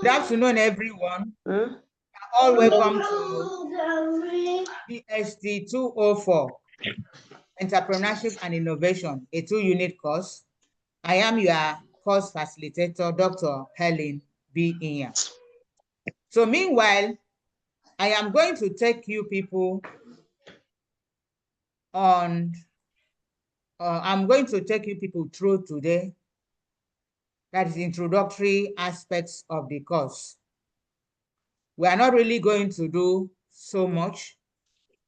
Good afternoon, everyone. All welcome to GST204, Entrepreneurship and Innovation, a 2-unit course. I am your course facilitator, Dr. Helen B. Inya. So meanwhile, I am going to take you people on, I'm going to take you people through today, that is introductory aspects of the course. We are not really going to do so much.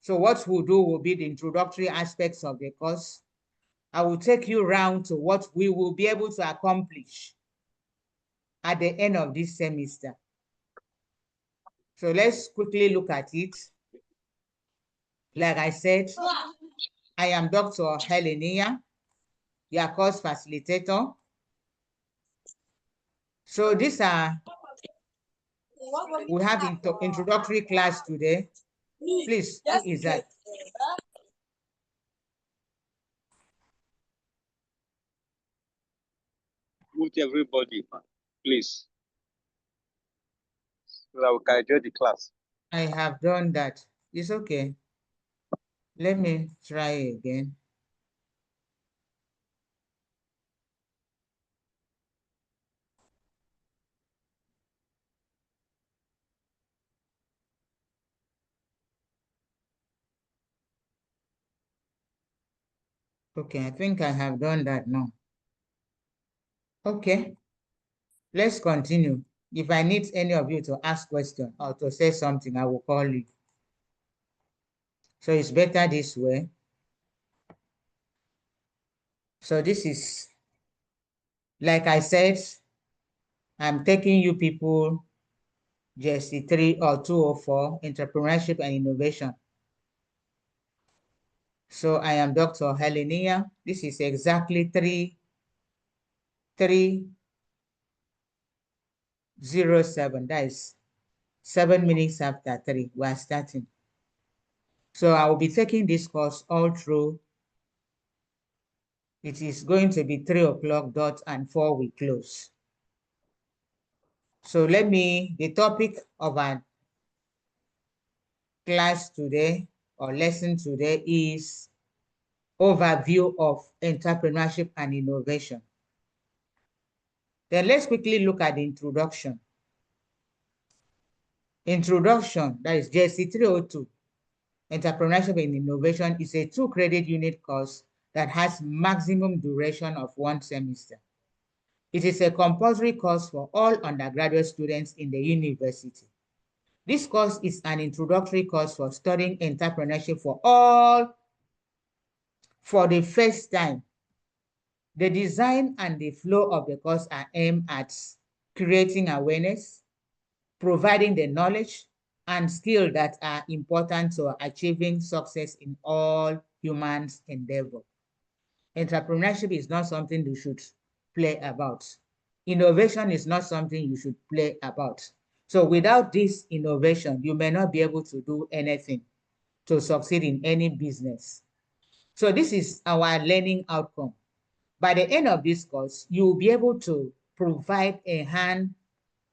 So what we'll do will be the introductory aspects of the course. I will take you round to what we will be able to accomplish at the end of this semester. So let's quickly look at it. Like I said, I am Dr. Helenia, your course facilitator. So these are, we have introductory class today. Please, who is that? Mute everybody, please, so that we can enjoy the class. I have done that. It's okay. Let me try again. Okay, I think I have done that now. Okay, let's continue. If I need any of you to ask questions or to say something, I will call you. So it's better this way. So this is, like I said, I'm taking you people GST3 or 204, Entrepreneurship and Innovation. So I am Dr. Helenia. This is exactly 3:07. That is 7 minutes after 3. We are starting. So I will be taking this course all through. It is going to be 3 o'clock dot and 4 we close. So the topic of our class today or lesson today is overview of entrepreneurship and innovation. Then let's quickly look at the introduction. Introduction, that is GST302, Entrepreneurship and Innovation, is a 2-credit unit course that has maximum duration of 1 semester. It is a compulsory course for all undergraduate students in the university. This course is an introductory course for studying entrepreneurship for all for the first time. The design and the flow of the course are aimed at creating awareness, providing the knowledge and skill that are important to achieving success in all human endeavor. Entrepreneurship is not something you should play about. Innovation is not something you should play about. So without this innovation, you may not be able to do anything to succeed in any business. So this is our learning outcome. By the end of this course, you will be able to provide a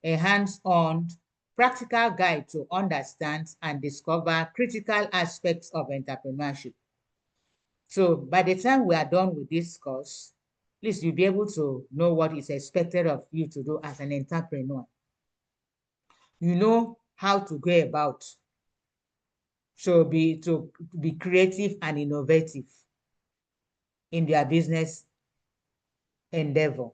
hands-on practical guide to understand and discover critical aspects of entrepreneurship. So by the time we are done with this course, please you'll be able to know what is expected of you to do as an entrepreneur. You know how to go about. So to be creative and innovative in their business endeavor.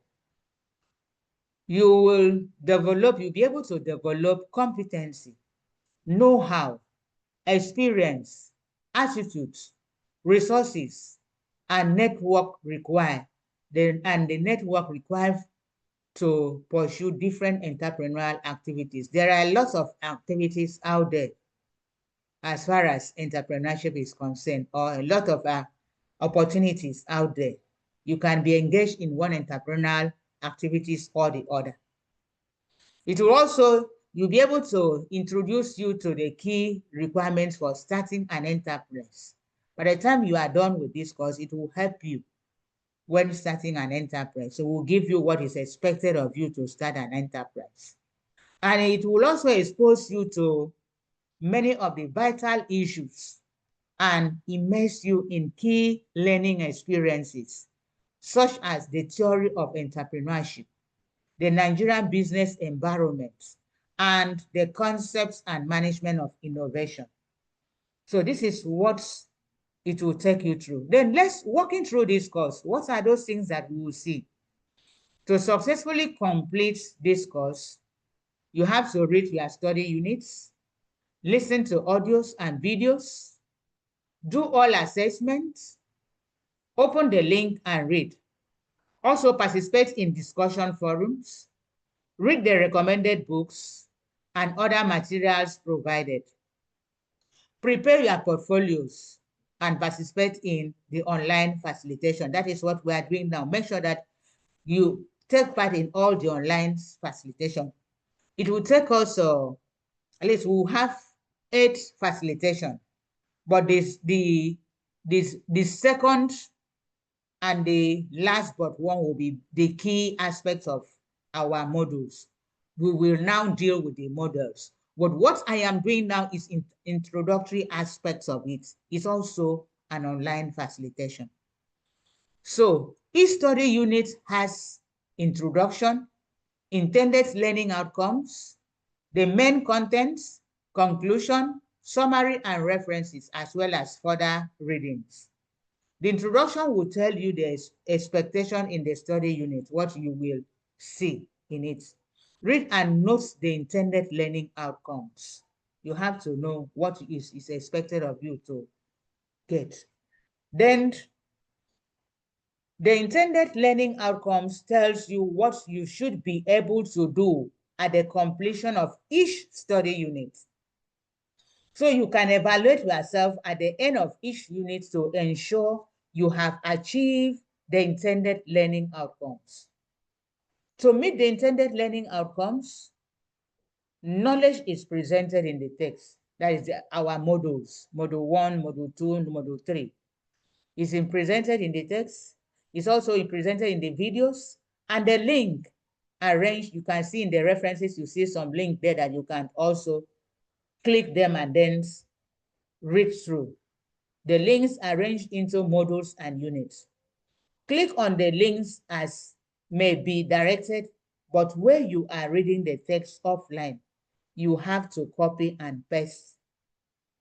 You'll be able to develop competency, know-how, experience, attitudes, resources, and network required. The network required to pursue different entrepreneurial activities. There are lots of activities out there as far as entrepreneurship is concerned, or a lot of opportunities out there. You can be engaged in one entrepreneurial activities or the other. It will also, you'll be able to introduce you to the key requirements for starting an enterprise. By the time you are done with this course, it will help you when starting an enterprise. So we'll give you what is expected of you to start an enterprise. And it will also expose you to many of the vital issues and immerse you in key learning experiences, such as the theory of entrepreneurship, the Nigerian business environment, and the concepts and management of innovation. So this is what it will take you through. Then let's walking through this course. What are those things that we will see? To successfully complete this course, you have to read your study units, listen to audios and videos, do all assessments, open the link and read. Also participate in discussion forums, read the recommended books and other materials provided. Prepare your portfolios and participate in the online facilitation. That is what we are doing now. Make sure that you take part in all the online facilitation. It will take us, at least we'll have 8 facilitation, but the second and the last but one will be the key aspects of our modules. We will now deal with the models. But what I am doing now is introductory aspects of it. It's also an online facilitation. So each study unit has introduction, intended learning outcomes, the main contents, conclusion, summary, and references, as well as further readings. The introduction will tell you the expectation in the study unit, what you will see in it. Read and note the intended learning outcomes. You have to know what is expected of you to get. Then the intended learning outcomes tells you what you should be able to do at the completion of each study unit. So you can evaluate yourself at the end of each unit to ensure you have achieved the intended learning outcomes. To meet the intended learning outcomes, knowledge is presented in the text. That is our modules, module 1, module 2, module 3. It's presented in the text. It's also presented in the videos, and the link arranged. You can see in the references, you see some link there that you can also click them and then read through. The links arranged into modules and units. Click on the links as may be directed, but where you are reading the text offline, you have to copy and paste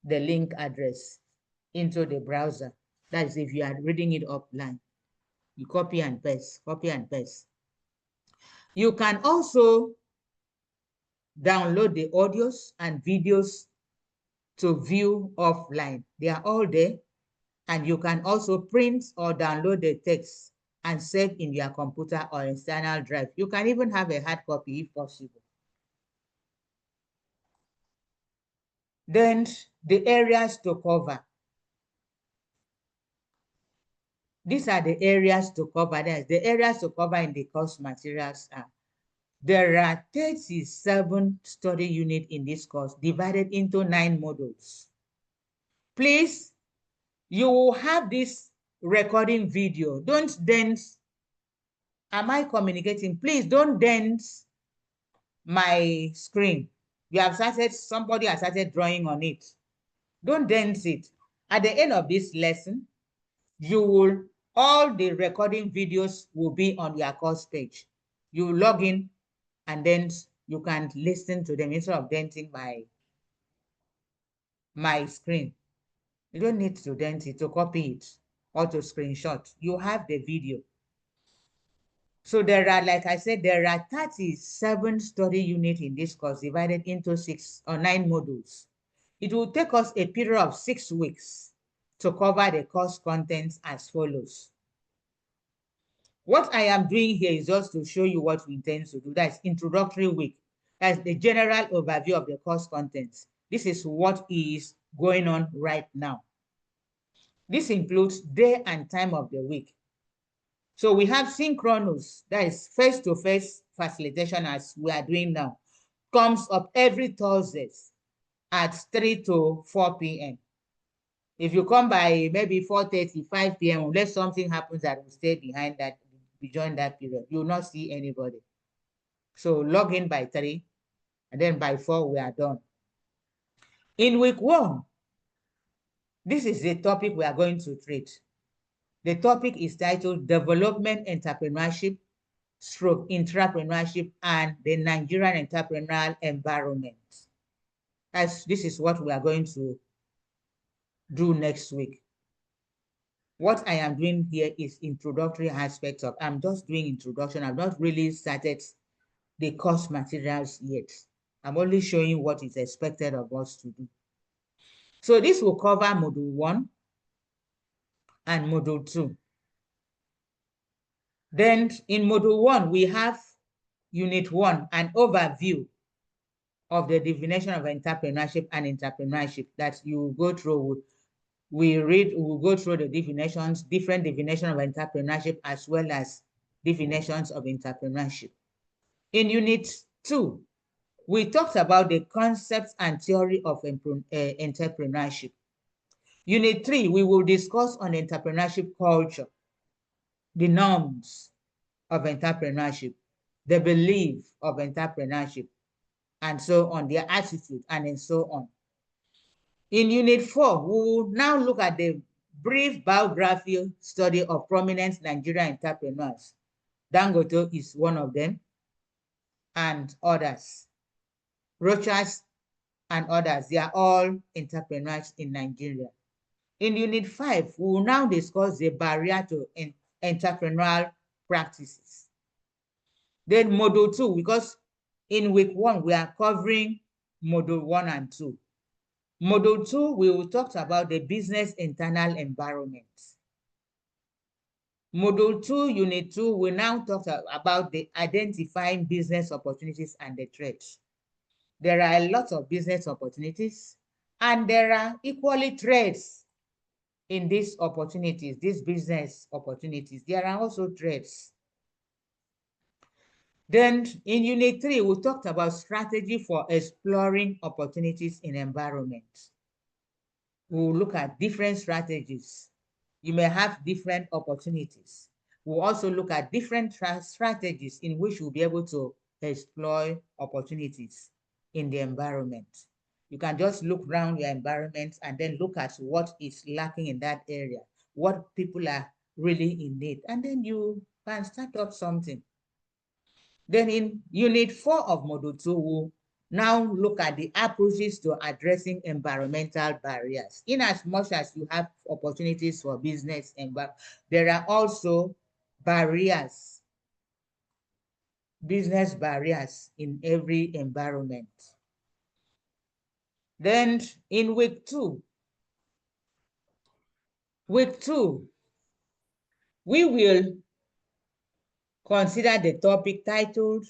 the link address into the browser. That is if you are reading it offline. You copy and paste, copy and paste. You can also download the audios and videos to view offline. They are all there. And you can also print or download the text and save in your computer or external drive. You can even have a hard copy if possible. Then the areas to cover. These are the areas to cover. The areas to cover in the course materials are. There are 37 study units in this course divided into 9 modules. Please, you will have this recording video. Don't dance. Am I communicating? Please don't dance my screen. You have started, somebody has started drawing on it. Don't dance it. At the end of this lesson, all the recording videos will be on your course page. You log in and then you can listen to them instead of denting my screen. You don't need to dent it, to copy it or to screenshot. You have the video. So there are, like I said, there are 37 study units in this course divided into 6 or 9 modules. It will take us a period of 6 weeks to cover the course contents as follows. What I am doing here is just to show you what we intend to do. That's introductory week. That's the general overview of the course contents. This is what is going on right now. This includes day and time of the week. So we have synchronous, that is face-to-face facilitation as we are doing now, comes up every Thursdays at 3 to 4 p.m. If you come by maybe 4:30, 5 p.m., unless something happens that will stay behind that, beyond that period, you will not see anybody. So log in by 3 And then by 4, we are done. In week 1, this is the topic we are going to treat. The topic is titled Development Entrepreneurship / Intrapreneurship and the Nigerian Entrepreneurial Environment. As this is what we are going to do next week. What I am doing here is introductory aspects of, I'm just doing introduction. I've not really started the course materials yet. I'm only showing what is expected of us to do. So this will cover module 1 and module 2. Then in module 1, we have unit 1, an overview of the definition of entrepreneurship and intrapreneurship that you go through. We'll go through the definitions, different definitions of entrepreneurship as well as definitions of intrapreneurship. In unit 2, we talked about the concepts and theory of entrepreneurship. Unit 3, we will discuss on entrepreneurship culture, the norms of entrepreneurship, the belief of entrepreneurship, and so on, their attitude, and so on. In unit 4, we will now look at the brief biography study of prominent Nigerian entrepreneurs. Dangote is one of them, and others. Rochas and others, they are all entrepreneurs in Nigeria. In unit 5, we will now discuss the barrier to entrepreneurial practices. Then module 2, because in week 1, we are covering module 1 and 2. Module 2, we will talk about the business internal environment. Module 2, unit 2, we now talk about the identifying business opportunities and the threats. There are a lot of business opportunities, and there are equally threats in these opportunities, these business opportunities. There are also threats. Then in unit 3, we talked about strategy for exploring opportunities in environment. We'll look at different strategies. You may have different opportunities. We'll also look at different strategies in which you'll be able to explore opportunities in the environment. You can just look around your environment and then look at what is lacking in that area, what people are really in need, and then you can start up something. Then in unit 4 of module 2, we'll now look at the approaches to addressing environmental barriers. In as much as you have opportunities for business, there are also barriers, business barriers in every environment. Then in week 2, we will consider the topic titled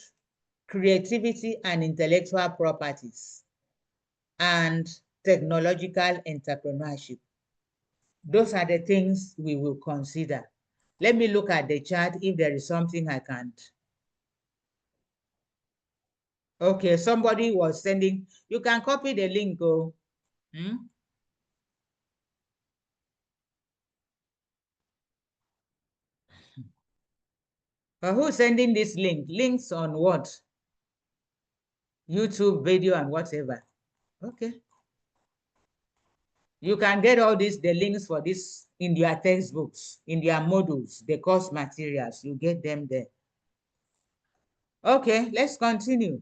Creativity and Intellectual Properties and Technological Entrepreneurship. Those are the things we will consider. Let me look at the chart if there is something I can't. Okay, somebody was sending, you can copy the link. Oh. Who's sending this link? Links on what? YouTube video and whatever. Okay. You can get all this, the links for this in their textbooks, in their modules, the course materials. You get them there. Okay, let's continue.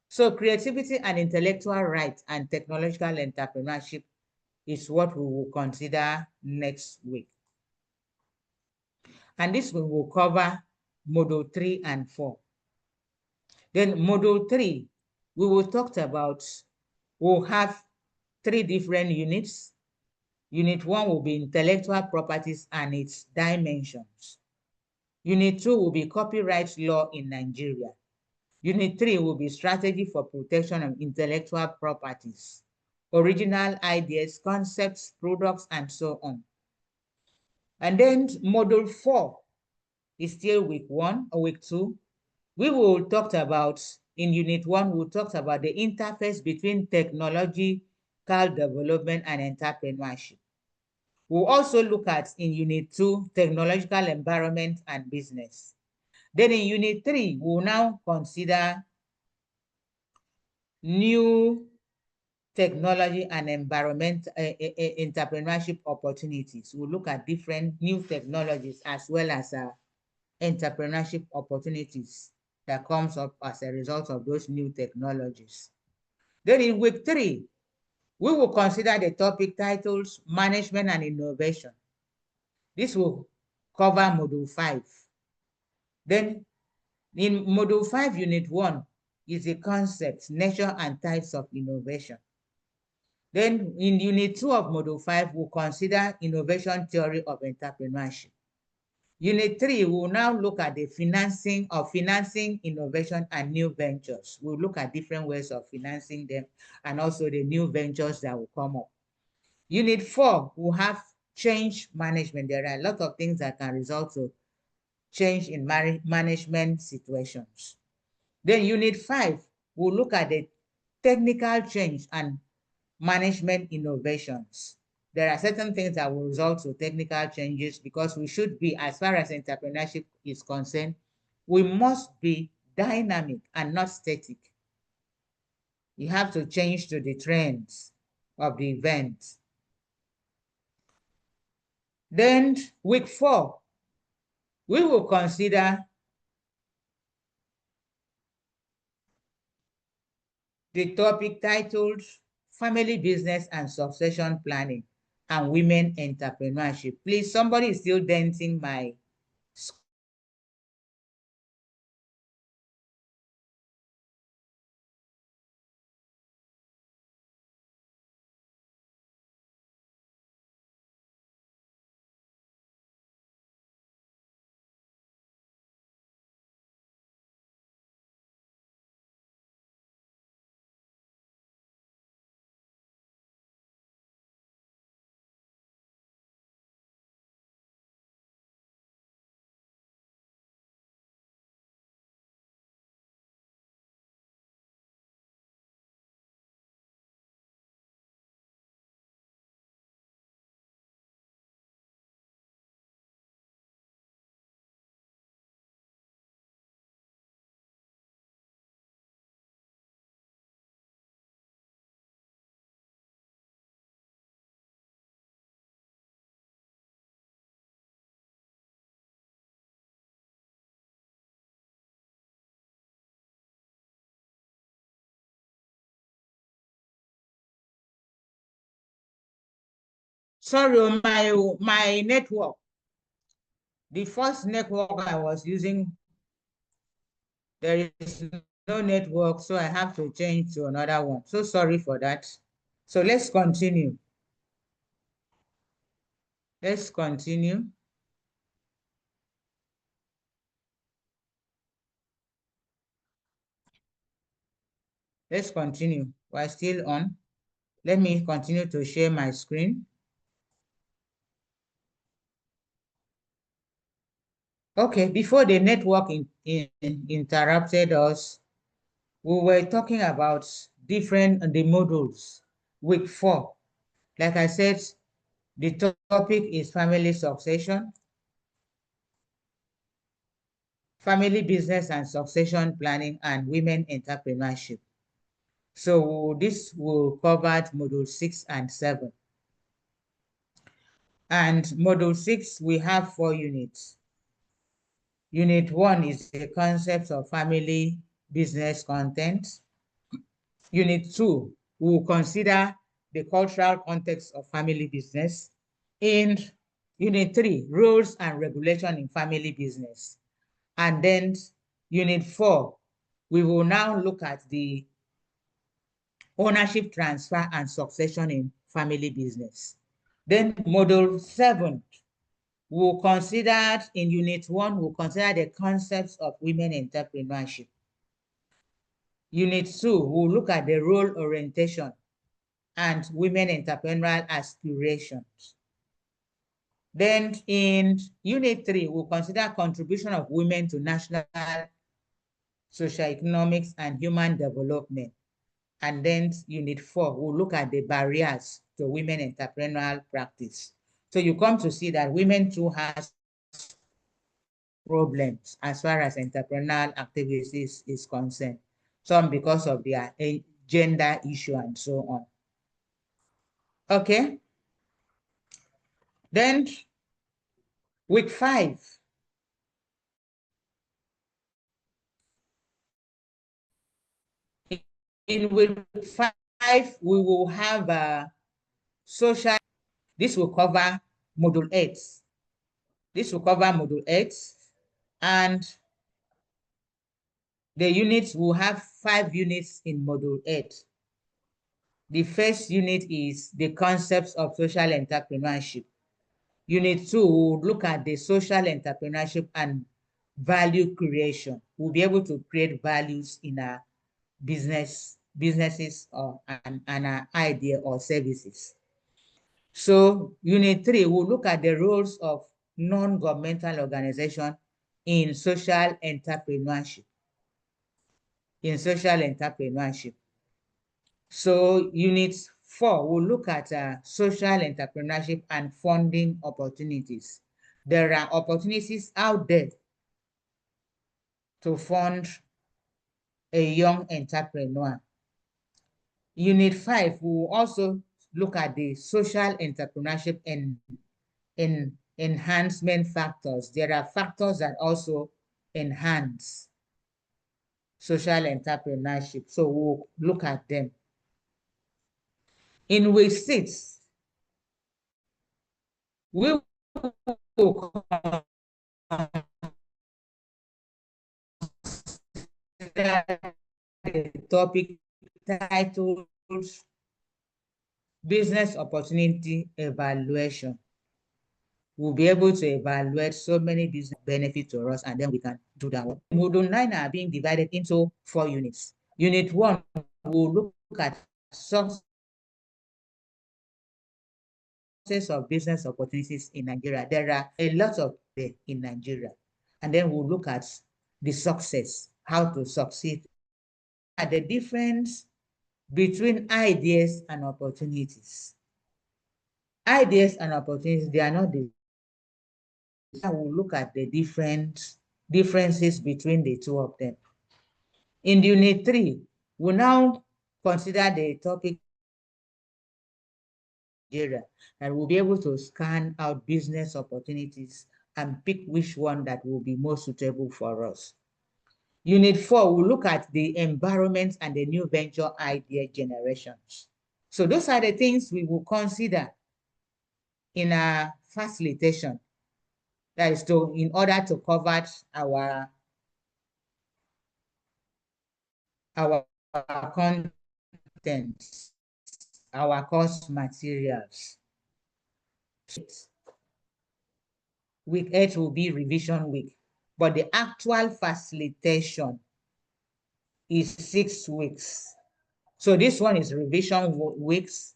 So creativity and intellectual rights and technological entrepreneurship is what we will consider next week. And this we will cover module 3 and 4. Then module 3, we will talk about, we'll have 3 different units. Unit 1 will be intellectual properties and its dimensions. Unit 2 will be copyright law in Nigeria. Unit 3 will be strategy for protection of intellectual properties, original ideas, concepts, products, and so on. And then module 4 is still week 1 or week 2. We will talk about, in unit 1, we'll talk about the interface between technological development and entrepreneurship. We'll also look at, in unit 2, technological environment and business. Then in unit 3, we'll now consider new technology and environment entrepreneurship opportunities. We'll look at different new technologies as well as entrepreneurship opportunities that comes up as a result of those new technologies. Then in week 3, we will consider the topic titles Management and Innovation. This will cover Module 5. Then in Module 5, Unit 1 is the concepts, nature, and types of innovation. Then in Unit 2 of Module 5, we'll consider innovation theory of entrepreneurship. Unit 3 will now look at the financing innovation and new ventures. We'll look at different ways of financing them and also the new ventures that will come up. Unit 4 will have change management. There are a lot of things that can result to change in management situations. Then Unit 5 will look at the technical change and management innovations. There are certain things that will result to technical changes because we should be, as far as entrepreneurship is concerned, we must be dynamic and not static. You have to change to the trends of the event. Then week 4, we will consider the topic titled Family Business and Succession Planning and Women Entrepreneurship. Please, somebody is still denting my screen. Sorry, my network. The first network I was using, there is no network, so I have to change to another one. So sorry for that. So let's continue. Let's continue. Let's continue. We're still on. Let me continue to share my screen. Okay, before the network interrupted us, we were talking about the modules. Week 4. Like I said, the topic is family succession, family business and succession planning, and women entrepreneurship. So this will cover module 6 and 7. And module 6, we have 4 units. Unit 1 is the concepts of family business content. Unit 2 will consider the cultural context of family business. In Unit 3, rules and regulation in family business. And then Unit 4, we will now look at the ownership transfer and succession in family business. Then Module 7, we'll consider in Unit 1, we'll consider the concepts of women entrepreneurship. Unit 2, we'll look at the role orientation and women entrepreneurial aspirations. Then in Unit 3, we'll consider contribution of women to national socioeconomics and human development. And then Unit 4, we'll look at the barriers to women entrepreneurial practice. So you come to see that women too has problems as far as entrepreneurial activities is concerned. Some because of their gender issue, and so on. Okay. Then week 5. In week 5, we will have a social. This will cover module 8. This will cover module 8, and the units will have 5 units in module 8. The first unit is the concepts of social entrepreneurship. Unit 2 will look at the social entrepreneurship and value creation. We'll be able to create values in our businesses or an idea or services. So unit 3 will look at the roles of non-governmental organization in social entrepreneurship. So unit 4 will look at social entrepreneurship and funding opportunities. There are opportunities out there to fund a young entrepreneur. Unit 5 will also look at the social entrepreneurship and enhancement factors. There are factors that also enhance social entrepreneurship. So we'll look at them. In week 6, we will the topic titled Business Opportunity Evaluation. We'll be able to evaluate so many business benefits to us, and then we can do that one. Module 9 are being divided into 4 units. Unit 1 will look at sources of business opportunities in Nigeria. There are a lot of them in Nigeria. And then we'll look at the success, how to succeed, at the difference between ideas and opportunities. Ideas and opportunities, they are not the same. We'll look at the differences between the two of them. In unit 3, we'll now consider the topic Nigeria, and we'll be able to scan out business opportunities and pick which one that will be most suitable for us. Unit 4 will look at the environment and the new venture idea generations. So those are the things we will consider in our facilitation. That is in order to cover our content, our course materials. Week 8 will be revision week, but the actual facilitation is 6 weeks. So this one is revision weeks.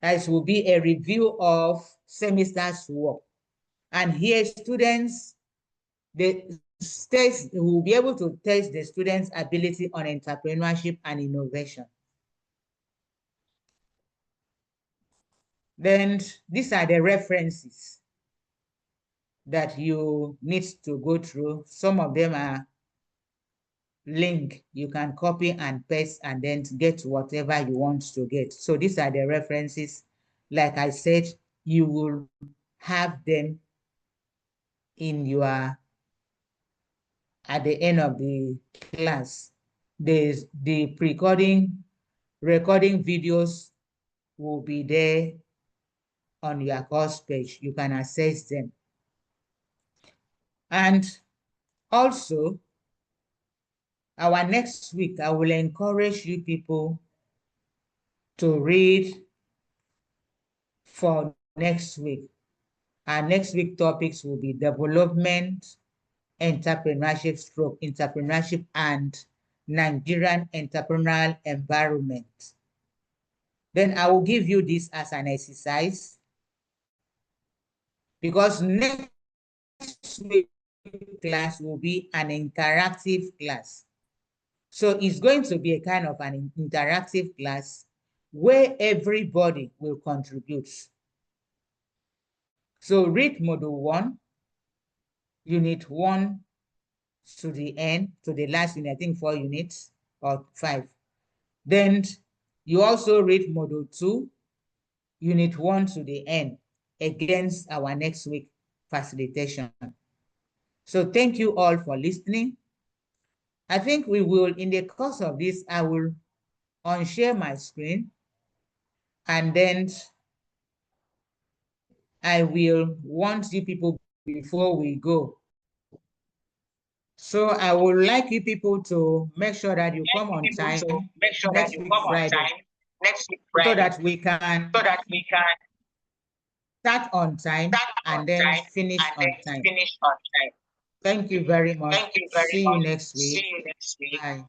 That will be a review of semester's work. And here students, will be able to test the students' ability on entrepreneurship and innovation. Then these are the references that you need to go through. Some of them are linked. You can copy and paste and then get whatever you want to get. So these are the references. Like I said, you will have them in your, at the end of the class. The recording videos will be there on your course page. You can access them. And also, our next week, I will encourage you people to read for next week. Our next week topics will be development, entrepreneurship and Nigerian entrepreneurial environment. Then I will give you this as an exercise, because next week class will be an interactive class. So it's going to be a kind of an interactive class where everybody will contribute. So read module 1, unit 1 to the end, to the last unit, I think 4 units or 5. Then you also read Module 2, Unit 1 to the end against our next week facilitation. So thank you all for listening. I think we will, in the course of this, I will unshare my screen, and then I will want you people before we go. So I would like you people to make sure that you come on time next week Friday, so that we can start on time and then finish on time. Thank you very much. See you next week. Bye.